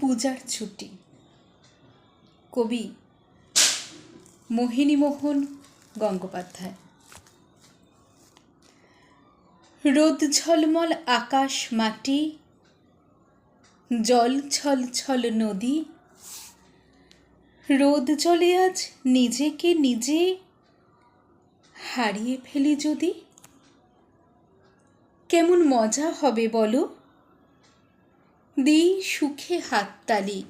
পূজার ছুটি। কবি মোহিনীমোহন গঙ্গোপাধ্যায়। রোদ ঝলমল আকাশ মাটি, জল ছল ছল নদী, রোদ জলে আজ নিজেকে নিজে হারিয়ে ফেলি যদি। কেমন মজা হবে বলো, দিই সুখে হাততালি।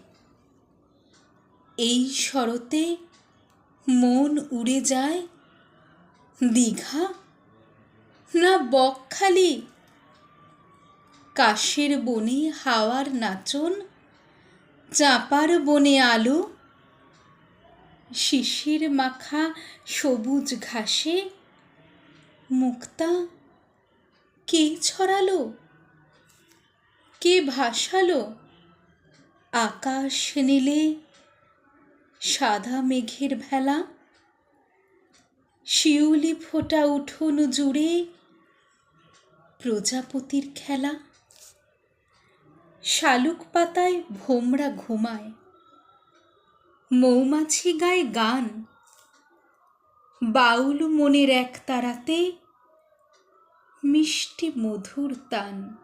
এই শরতে মন উড়ে যায় দীঘা না বকখালি। কাশের বনে হাওয়ার নাচন, চাঁপার বনে আলো, শিশির মাখা সবুজ ঘাসে মুক্তা কে ছড়ালো, কে ভাসালো। আকাশ নীলে সাদা মেঘের ভেলা, শিউলি ফোটা উঠোন জুড়ে প্রজাপতির খেলা। শালুক পাতায় ভোমরা ঘুমায়, মৌমাছি গায় গান, বাউল মনের এক তারাতে মিষ্টি মধুর তান।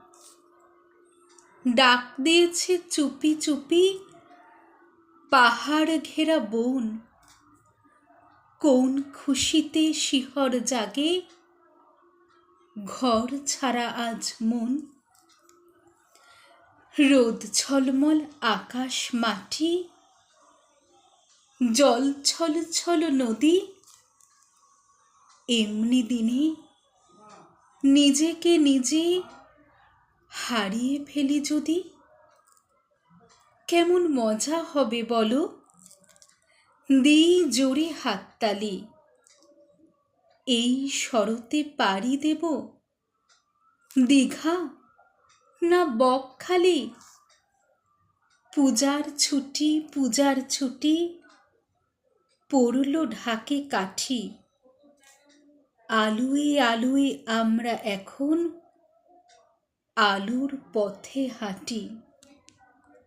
ডাক দিয়েছে চুপি চুপি পাহাড় ঘেরা বন, কোন খুশিতে শিহর জাগে ঘর ছাড়া আজ মন। রোদ ঝলমল আকাশ মাটি, জল ছল ছল নদী, এমনি দিনে নিজেকে নিজে হারিয়ে ফেলি যদি। কেমন মজা হবে বলো, দিই জোরে হাততালি। এই শরতে পাড়ি দেব দীঘা না বকখালি। পূজার ছুটি পূজার ছুটি, পড়ল ঢাকে কাঠি। আলোয় আলোয় আমরা এখন আলোর পথে হাঁটি।